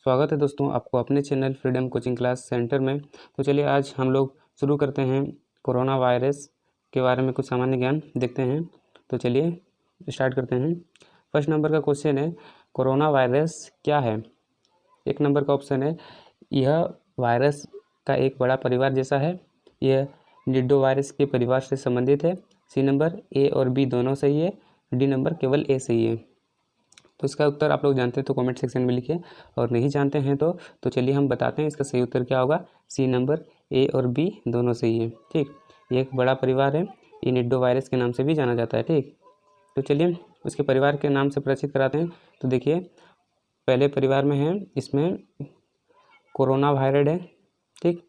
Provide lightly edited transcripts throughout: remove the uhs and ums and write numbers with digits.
स्वागत है दोस्तों आपको अपने channel freedom coaching class centre में। तो चलिए आज हम लोग शुरू करते हैं कोरोना वायरस के बारे में कुछ सामान्य ज्ञान देखते हैं। तो चलिए स्टार्ट करते हैं। फर्स्ट नंबर का क्वेश्चन है, कोरोना वायरस क्या है। एक नंबर का ऑप्शन है, यह वायरस का एक बड़ा परिवार जैसा है। यह निडो वायरस के परिवार से संबंधित है। सी नंबर, ए और बी दोनों सही है। डी नंबर केवल ए सही है। तो इसका उत्तर आप लोग जानते हैं तो कमेंट सेक्शन में लिखिए, और नहीं जानते हैं तो चलिए हम बताते हैं इसका सही उत्तर क्या होगा। सी नंबर, ए और बी दोनों सही है। ठीक, ये एक बड़ा परिवार है, ये निडो वायरस के नाम से भी जाना जाता है। ठीक, तो चलिए उसके परिवार के नाम से परिचित कराते हैं। तो देखिए पहले परिवार में है, इसमें कोरोना वायरड है। ठीक,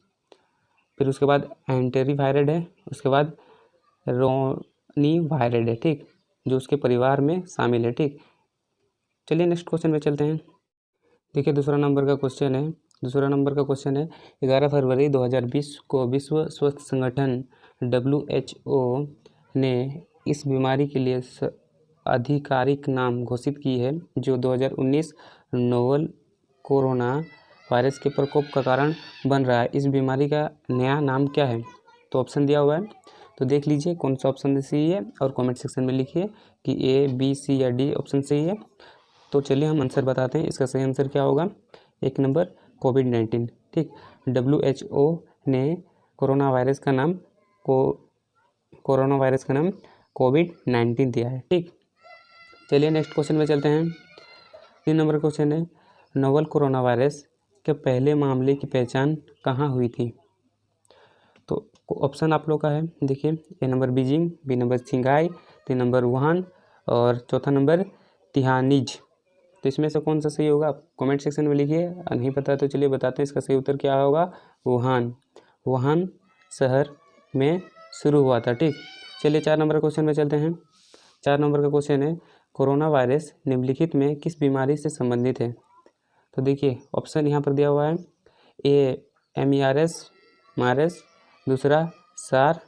फिर उसके बाद एंटेरी वायरड है, उसके बाद रोनी वायरड है। ठीक, जो उसके परिवार में शामिल है। ठीक, चलिए नेक्स्ट क्वेश्चन में चलते हैं। देखिए दूसरा नंबर का क्वेश्चन है 11 फरवरी 2020 को विश्व स्वास्थ्य संगठन WHO ने इस बीमारी के लिए आधिकारिक नाम घोषित की है जो 2019 नोवल कोरोना वायरस के प्रकोप का कारण बन रहा है। इस बीमारी का नया नाम क्या है। तो ऑप्शन दिया हुआ है, तो देख लीजिए कौन सा ऑप्शन सही है और कमेंट सेक्शन में लिखिए कि ए, बी, सी या डी ऑप्शन सही है। तो चलिए हम आंसर बताते हैं। इसका सही आंसर क्या होगा, एक नंबर कोविड-19। ठीक, WHO ने कोरोना वायरस का नाम कोविड-19 दिया है। ठीक, चलिए नेक्स्ट क्वेश्चन में चलते हैं। 3 नंबर क्वेश्चन है, नोवल कोरोना वायरस के पहले मामले की पहचान कहाँ हुई थी। तो ऑप्शन आप लोग का है, देखिए A number Beijing, B number Shanghai, 3 number Wuhan और चौथा नंबर तिहानीज। तो इसमें से कौन सा सही होगा आप कमेंट सेक्शन में लिखिए। नहीं पता तो चलिए बताते हैं इसका सही उत्तर क्या होगा, वुहान शहर में शुरू हुआ था। ठीक, चलिए 4 नंबर क्वेश्चन में चलते हैं। 4 नंबर का क्वेश्चन है, कोरोना वायरस निम्नलिखित में किस बीमारी से संबंधित है। तो देखिए ऑप्शन यहाँ पर दिया हुआ है, ए MERS, दूसरा सार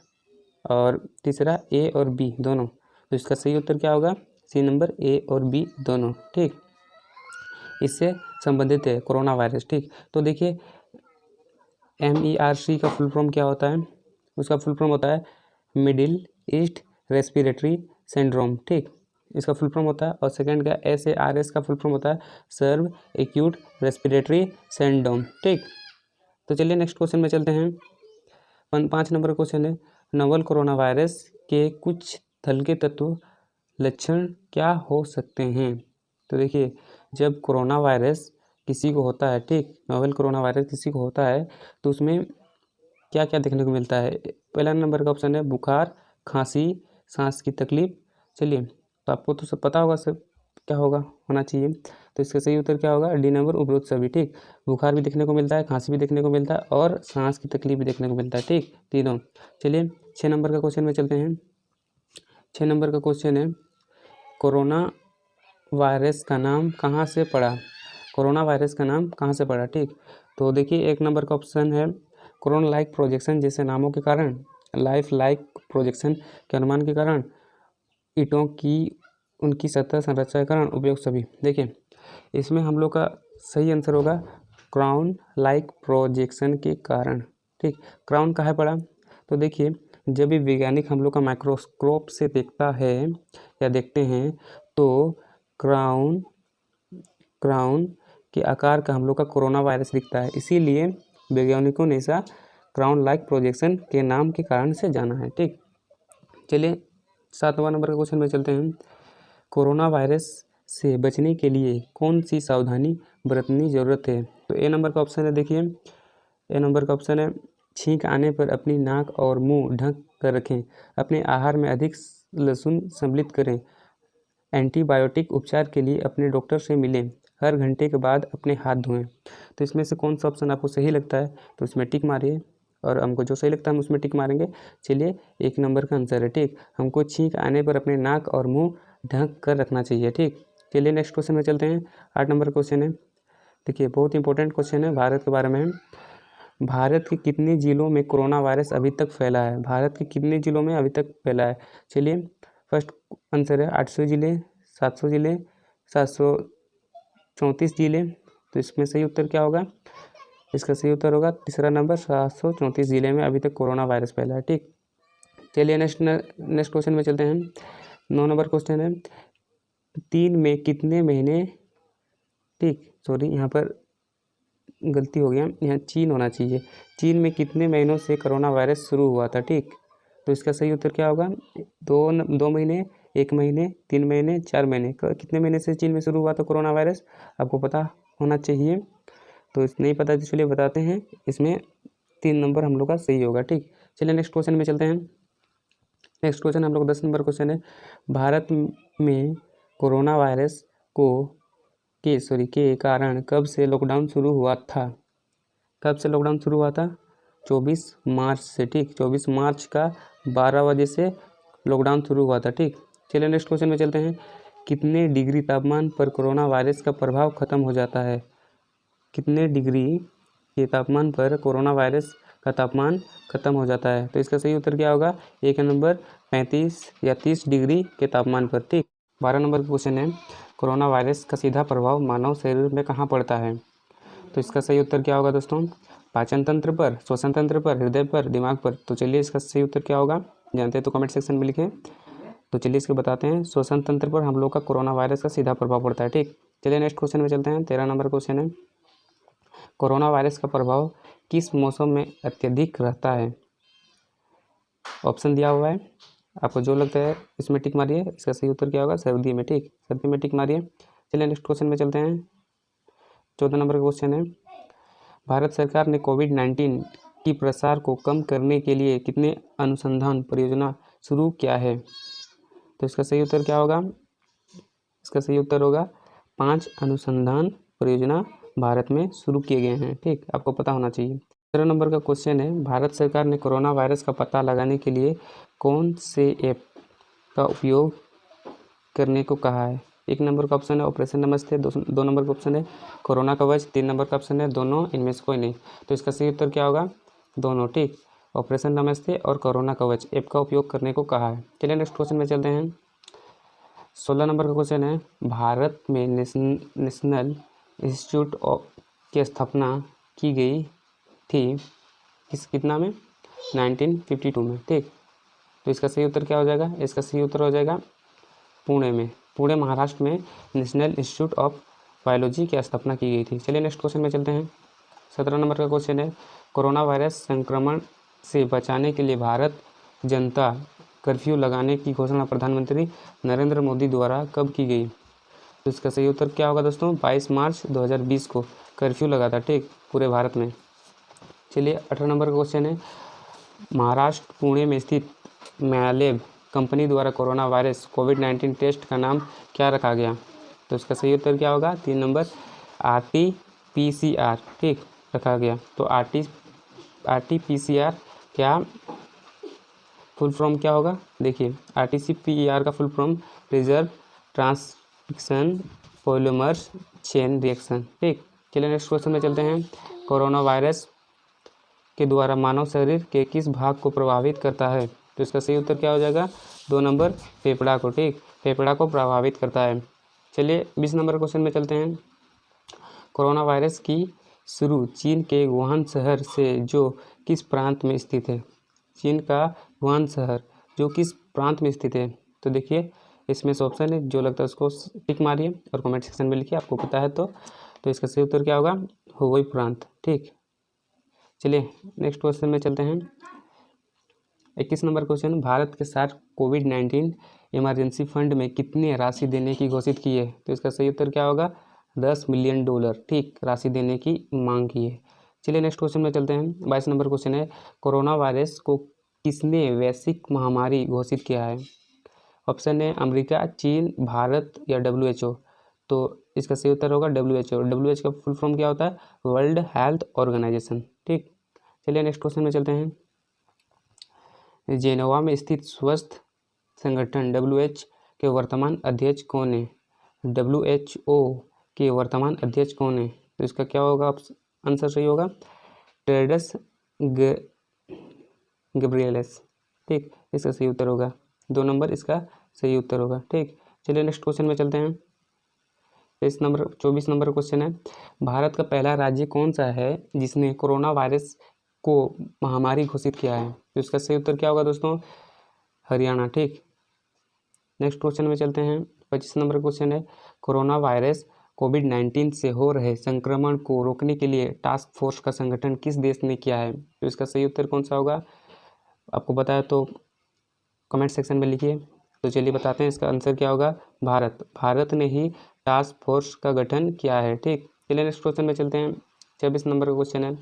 और तीसरा ए और बी दोनों। तो इसका सही उत्तर क्या होगा, सी नंबर, ए और बी दोनों। ठीक, इससे संबंधित है कोरोना वायरस। ठीक, तो देखिए MERC का फुल फॉर्म क्या होता है, उसका फुल फॉर्म होता है मिडिल ईस्ट रेस्पिरेटरी सिंड्रोम। ठीक, इसका फुल फॉर्म होता है। और सेकंड का SARS का फुल फॉर्म होता है सर्व एक्यूट रेस्पिरेटरी सिंड्रोम। ठीक, तो चलिए नेक्स्ट क्वेश्चन में चलते हैं। 5 नंबर क्वेश्चन है, नोवल कोरोना वायरस के कुछ हल्के तत्व लक्षण क्या हो सकते हैं। तो देखिए जब कोरोना वायरस किसी को होता है, ठीक, नोवल कोरोना वायरस किसी को होता है तो उसमें क्या क्या देखने को मिलता है। पहला नंबर का ऑप्शन है बुखार, खांसी, सांस की तकलीफ। चलिए तो आपको तो सब पता होगा, सब क्या होना चाहिए। तो इसका सही उत्तर क्या होगा, डी नंबर उपरोक्त सभी। ठीक, बुखार भी देखने को मिलता है, खांसी भी देखने को मिलता है और सांस की तकलीफ भी देखने को मिलता है। ठीक, तीनों। चलिए 6 नंबर का क्वेश्चन में चलते हैं। 6 नंबर का क्वेश्चन है, कोरोना वायरस का नाम कहाँ से पड़ा। कोरोना वायरस का नाम कहाँ से पड़ा। ठीक, तो देखिए एक नंबर का ऑप्शन है, कोरोना लाइक प्रोजेक्शन जैसे नामों के कारण, लाइफ लाइक प्रोजेक्शन के अनुमान के कारण, ईंटों की उनकी सतह संरचना के कारण, उपयोग सभी। देखिए इसमें हम लोग का सही आंसर होगा क्राउन लाइक प्रोजेक्शन के कारण। ठीक, क्राउन कहाँ पड़ा, तो देखिए जब भी वैज्ञानिक हम लोग का माइक्रोस्कोप से देखता है या देखते हैं तो क्राउन के आकार का हम लोग का कोरोना वायरस दिखता है। इसीलिए वैज्ञानिकों ने ऐसा क्राउन लाइक प्रोजेक्शन के नाम के कारण से जाना है। ठीक, चलिए 7वां नंबर का क्वेश्चन में चलते हैं। कोरोना वायरस से बचने के लिए कौन सी सावधानी बरतनी जरूरत है। तो ए नंबर का ऑप्शन है, देखिए ए नंबर का ऑप्शन है, छींक आने पर अपनी नाक और मुंह ढक कर रखें, अपने आहार में अधिक लहसुन सम्मिलित करें, एंटीबायोटिक उपचार के लिए अपने डॉक्टर से मिलें, हर घंटे के बाद अपने हाथ धोएं। तो इसमें से कौन सा ऑप्शन आपको सही लगता है तो उसमें टिक मारिए, और हमको जो सही लगता है हम उसमें टिक मारेंगे। चलिए एक नंबर का आंसर है। ठीक, हमको छींक आने पर अपने नाक और मुंह ढक कर रखना चाहिए। ठीक, चलिए नेक्स्ट क्वेश्चन में चलते हैं। 8 नंबर क्वेश्चन है, देखिए बहुत इंपॉर्टेंट क्वेश्चन है, भारत के बारे में है। भारत के कितने जिलों में कोरोना वायरस अभी तक फैला है। भारत के कितने जिलों में अभी तक फैला है। चलिए फर्स्ट आंसर है 800 जिले, 700 जिले, 734 जिले, तो इसमें सही उत्तर क्या होगा? इसका सही उत्तर होगा तीसरा नंबर, 734 जिले में अभी तक कोरोना वायरस फैला है। ठीक, चलिए नेक्स्ट क्वेश्चन में चलते हैं। 9 नंबर क्वेश्चन है, 3 में कितने महीने, ठीक सॉरी यहाँ पर गलती हो गया, यहाँ चीन होना चाहिए। चीन में कितने महीनों से कोरोना वायरस शुरू हुआ था? ठीक, तो इसका सही उत्तर क्या होगा? 2 महीने, 1 महीने, 3 महीने, 4 महीने। कितने महीने से चीन में शुरू हुआ था कोरोना वायरस? आपको पता होना चाहिए, तो नहीं पता तो चलिए बताते हैं। इसमें 3 नंबर हम लोग का सही होगा। ठीक, चलिए नेक्स्ट क्वेश्चन में चलते हैं। नेक्स्ट क्वेश्चन हम लोग 10 नंबर क्वेश्चन है, भारत में कोरोना वायरस के कारण कब से लॉकडाउन शुरू हुआ था? कब से लॉकडाउन शुरू हुआ था? 24 मार्च से। ठीक, 24 मार्च का 12 बजे से लॉकडाउन शुरू हुआ था। ठीक, चलिए नेक्स्ट क्वेश्चन में चलते हैं। कितने डिग्री तापमान पर कोरोना वायरस का प्रभाव खत्म हो जाता है? कितने डिग्री के तापमान पर कोरोना वायरस का तापमान खत्म हो जाता है? तो इसका सही उत्तर क्या होगा? एक नंबर 35 या 30 डिग्री के तापमान पर। ठीक, 12 नंबर क्वेश्चन है, कोरोना वायरस का सीधा प्रभाव मानव शरीर में कहाँ पड़ता है? तो इसका सही उत्तर क्या होगा दोस्तों? पाचन तंत्र पर, श्वसन तंत्र पर, हृदय पर, दिमाग पर। तो चलिए इसका सही उत्तर क्या होगा, जानते हैं तो कमेंट सेक्शन में लिखें। तो चलिए इसको बताते हैं। श्वसन तंत्र पर हम लोग का कोरोना वायरस का सीधा प्रभाव पड़ता है। ठीक, चलिए नेक्स्ट क्वेश्चन में चलते हैं। 13 नंबर क्वेश्चन है, कोरोना वायरस का प्रभाव किस मौसम में अत्यधिक रहता है? ऑप्शन दिया हुआ है, आपको जो लगता है इसमें टिक मारिए। इसका सही उत्तर क्या होगा? सर्दी में। ठीक, सर्दी में टिक मारिए। चलिए नेक्स्ट क्वेश्चन में चलते हैं। 14 नंबर का क्वेश्चन है, भारत सरकार ने कोविड-19 की प्रसार को कम करने के लिए कितने अनुसंधान परियोजना शुरू किया है? तो इसका सही उत्तर क्या होगा? इसका सही उत्तर होगा 5 अनुसंधान परियोजना भारत में शुरू किए गए हैं। ठीक, आपको पता होना चाहिए। 13 नंबर का क्वेश्चन है, भारत सरकार ने कोरोना वायरस का पता लगाने के लिए कौन से ऐप का उपयोग करने को कहा है? 1 नंबर का ऑप्शन है ऑपरेशन नमस्ते, 2 नंबर का ऑप्शन है कोरोना कवच, 3 नंबर का ऑप्शन है दोनों, इनमें से कोई नहीं। तो इसका सही उत्तर क्या होगा? दोनों। ठीक, ऑपरेशन नमस्ते और कोरोना कवच ऐप का उपयोग करने को कहा है। चलिए नेक्स्ट क्वेश्चन में चलते हैं। 16 नंबर का क्वेश्चन है, भारत में नेशनल इंस्टीट्यूट की स्थापना की गई थी कितना में? 1952 में। ठीक, तो इसका सही उत्तर क्या हो जाएगा? इसका सही उत्तर हो जाएगा पुणे में। पुणे महाराष्ट्र में नेशनल इंस्टीट्यूट ऑफ बायोलॉजी की स्थापना की गई थी। चलिए नेक्स्ट क्वेश्चन में चलते हैं। 17 नंबर का क्वेश्चन है, कोरोना वायरस संक्रमण से बचाने के लिए भारत जनता कर्फ्यू लगाने की घोषणा प्रधानमंत्री नरेंद्र मोदी द्वारा कब की गई? तो इसका सही उत्तर क्या होगा दोस्तों? 22 मार्च 2020 को कर्फ्यू लगा था। ठीक, पूरे भारत में। चलिए 18 नंबर का क्वेश्चन है, महाराष्ट्र पुणे में स्थित मैलैब कंपनी द्वारा कोरोना वायरस कोविड-19 टेस्ट का नाम क्या रखा गया? तो इसका सही उत्तर क्या होगा? 3 नंबर RT-PCR। ठीक, रखा गया। तो RT-PCR क्या फुल फॉर्म क्या होगा? देखिए, RT-PCR का full form reserve transcription polymers chain reaction. ठीक, चलिए नेक्स्ट क्वेश्चन में चलते हैं। कोरोना वायरस के द्वारा मानव शरीर के किस भाग को प्रभावित करता है? तो इसका सही उत्तर क्या हो जाएगा? 2 नंबर फेफड़ा को। ठीक, फेफड़ा को प्रभावित करता है। चलिए 20 नंबर क्वेश्चन में चलते हैं। कोरोना वायरस की शुरू चीन के वुहान शहर से जो किस प्रांत में स्थित है? चीन का वुहान शहर जो किस प्रांत में स्थित है? तो देखिए इसमें से ऑप्शन है, जो लगता है उसको टिक मारिए और कमेंट सेक्शन में लिखिए, आपको पता है तो इसका सही उत्तर क्या होगा? हुबेई प्रांत। ठीक, चलिए नेक्स्ट क्वेश्चन में चलते हैं। 21 नंबर क्वेश्चन, भारत के साथ कोविड-19 इमरजेंसी फंड में कितनी राशि देने की घोषित की है? तो इसका सही उत्तर क्या होगा? $10 मिलियन। ठीक, राशि देने की मांग की है। चलिए नेक्स्ट क्वेश्चन में चलते हैं। 22 नंबर क्वेश्चन है, कोरोना वायरस को किसने वैश्विक महामारी घोषित किया है? ऑप्शन है अमेरिका, चीन, भारत या WHO। तो इसका सही उत्तर होगा WHO। WHO का फुल फॉर्म क्या होता है? World Health Organization. ठीक, चलिए नेक्स्ट क्वेश्चन में चलते हैं। जेनेवा में स्थित स्वास्थ्य संगठन WHO के वर्तमान अध्यक्ष कौन है? WHO के वर्तमान अध्यक्ष कौन है? तो इसका क्या होगा? आंसर सही होगा टेड्रस गब्रियलस। ठीक, इसका सही उत्तर होगा 2 नंबर, इसका सही उत्तर होगा। ठीक, चलिए नेक्स्ट क्वेश्चन में चलते हैं। 24 नंबर क्वेश्चन है, भारत का पहला राज्य कौन सा है जिसने कोरोना वायरस को महामारी घोषित किया है? तो इसका सही उत्तर क्या होगा दोस्तों? हरियाणा। ठीक, नेक्स्ट क्वेश्चन में चलते हैं। 25 नंबर क्वेश्चन है, कोरोना वायरस कोविड-19 से हो रहे संक्रमण को रोकने के लिए टास्क फोर्स का संगठन किस देश ने किया है? तो इसका सही उत्तर कौन सा होगा? आपको पता है तो कमेंट सेक्शन में लिखिए। तो चलिए बताते हैं, इसका आंसर क्या होगा? भारत ने ही टास्क फोर्स का गठन किया है। ठीक, चलिए नेक्स्ट क्वेश्चन में चलते हैं। 26 नंबर का क्वेश्चन है,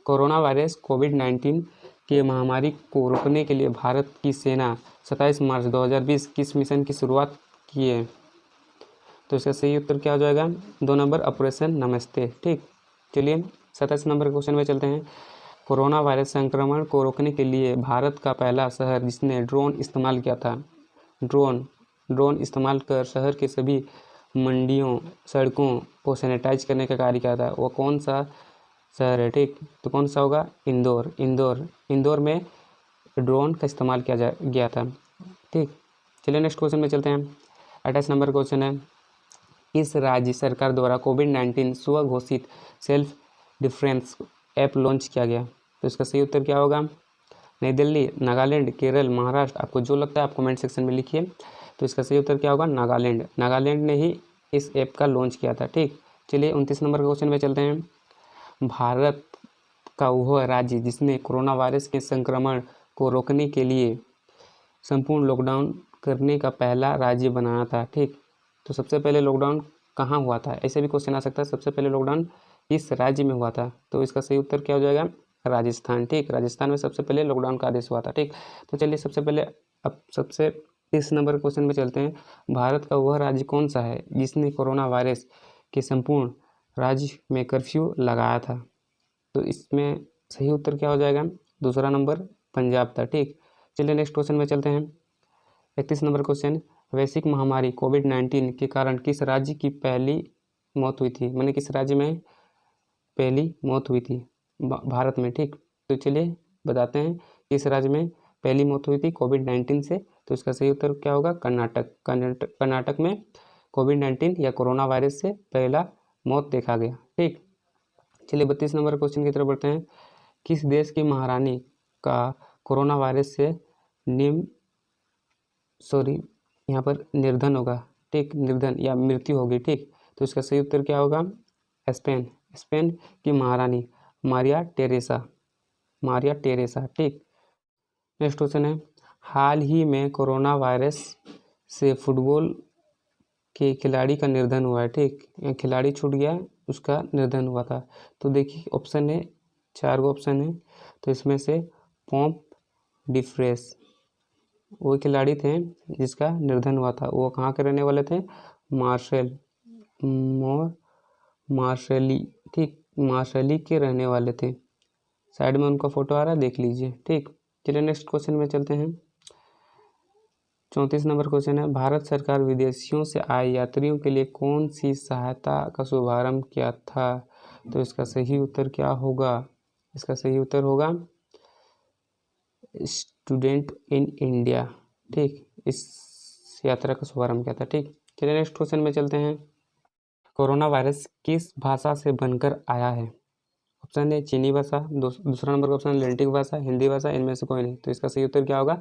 कोरोना वायरस कोविड-19 की महामारी को रोकने के लिए भारत की सेना 27 मार्च 2020 किस मिशन की शुरुआत की है? तो इसका सही उत्तर क्या हो जाएगा? 2 नंबर, ऑपरेशन नमस्ते। ठीक, चलिए 27 नंबर क्वेश्चन में चलते हैं। कोरोना वायरस संक्रमण को रोकने के लिए भारत का पहला शहर जिसने ड्रोन इस्तेमाल किया था, ड्रोन इस्तेमाल कर शहर के सभी मंडियों, सड़कों को सैनिटाइज करने का कार्य किया था, वो कौन सा शहर है? ठीक, तो कौन सा होगा? इंदौर में ड्रोन का इस्तेमाल किया गया था। ठीक, चलिए नेक्स्ट क्वेश्चन में चलते हैं। 28 नंबर क्वेश्चन है, इस राज्य सरकार द्वारा कोविड-19 स्व घोषित सेल्फ डिफेंस ऐप लॉन्च किया गया? तो इसका सही उत्तर क्या होगा? नई दिल्ली, नागालैंड, केरल, महाराष्ट्र, आपको जो लगता है आप कमेंट सेक्शन में लिखिए। तो इसका सही उत्तर क्या होगा? नागालैंड ने ही इस ऐप का लॉन्च किया था। ठीक, चलिए 29 नंबर क्वेश्चन में चलते हैं। भारत का वह राज्य जिसने कोरोना वायरस के संक्रमण को रोकने के लिए संपूर्ण लॉकडाउन करने का पहला राज्य बनाया था। ठीक, तो सबसे पहले लॉकडाउन कहाँ हुआ था? ऐसे भी क्वेश्चन आ सकता है, सबसे पहले लॉकडाउन इस राज्य में हुआ था। तो इसका सही उत्तर क्या हो जाएगा? राजस्थान। ठीक, राजस्थान में सबसे पहले लॉकडाउन का आदेश हुआ था। ठीक, तो चलिए सबसे 30 नंबर क्वेश्चन में चलते हैं। भारत का वह राज्य कौन सा है जिसने कोरोना वायरस के संपूर्ण राज्य में कर्फ्यू लगाया था? तो इसमें सही उत्तर क्या हो जाएगा? दूसरा नंबर, पंजाब था। ठीक, चलिए नेक्स्ट क्वेश्चन में चलते हैं। 31 नंबर क्वेश्चन, वैश्विक महामारी कोविड-19 के कारण किस राज्य की पहली मौत हुई थी? मैंने किस राज्य में पहली मौत हुई थी? भारत में। ठीक, तो चलिए बताते हैं किस राज्य में पहली मौत हुई थी कोविड-19 से। तो इसका सही उत्तर क्या होगा? कर्नाटक में कोविड-19 या कोरोना वायरस से पहला मौत देखा गया। ठीक, चलिए 32 नंबर क्वेश्चन की तरफ बढ़ते हैं। किस देश की महारानी का कोरोना वायरस से यहाँ पर निर्धन होगा? ठीक, निर्धन या मृत्यु होगी। ठीक, तो इसका सही उत्तर क्या होगा? स्पेन की महारानी मारिया टेरेसा। ठीक, नेक्स्ट क्वेश्चन है, हाल ही में कोरोना वायरस से फुटबॉल के खिलाड़ी का निर्धन हुआ है। ठीक, खिलाड़ी छूट गया, उसका निर्धन हुआ था। तो देखिए ऑप्शन है, 4 ऑप्शन है, तो इसमें से पॉम्प डिफ्रेस वो खिलाड़ी थे जिसका निर्धन हुआ था। वो कहाँ के रहने वाले थे? मार्शली के रहने वाले थे। साइड में उनका फोटो आ रहा है, देख लीजिए। ठीक, चलिए नेक्स्ट क्वेश्चन में चलते हैं। 34 नंबर क्वेश्चन है, भारत सरकार विदेशियों से आए यात्रियों के लिए कौन सी सहायता का शुभारंभ किया था? तो इसका सही उत्तर क्या होगा? इसका सही उत्तर होगा स्टूडेंट इन इंडिया। ठीक, इस यात्रा का शुभारंभ किया था। ठीक, चलिए नेक्स्ट क्वेश्चन में चलते हैं। कोरोना वायरस किस भाषा से बनकर आया है? ऑप्शन है चीनी भाषा, दूसरा नंबर का ऑप्शन लेंटिक भाषा, हिंदी भाषा, इनमें से कोई नहीं। तो इसका सही उत्तर क्या होगा?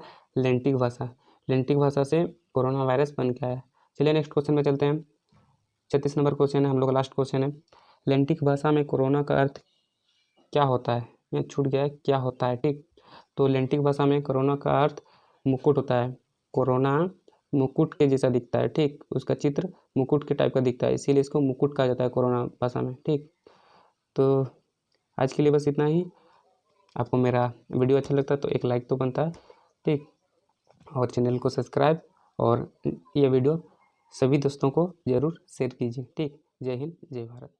लेंटिक भाषा से कोरोना वायरस बन के आया। चलिए नेक्स्ट क्वेश्चन में चलते हैं। 36 नंबर क्वेश्चन है, हम लोग का लास्ट क्वेश्चन है। लेंटिक भाषा में कोरोना का अर्थ क्या होता है? ये छूट गया है, क्या होता है? ठीक, तो लेंटिक भाषा में कोरोना का अर्थ मुकुट होता है। कोरोना मुकुट के जैसा दिखता है। ठीक, उसका चित्र मुकुट के टाइप का दिखता है, इसीलिए इसको मुकुट कहा जाता है कोरोना भाषा में। ठीक, तो आज के लिए बस इतना ही। आपको मेरा वीडियो अच्छा लगता है तो एक लाइक तो बनता है। ठीक, और चैनल को सब्सक्राइब और ये वीडियो सभी दोस्तों को ज़रूर शेयर कीजिए। ठीक, जय हिंद, जय भारत।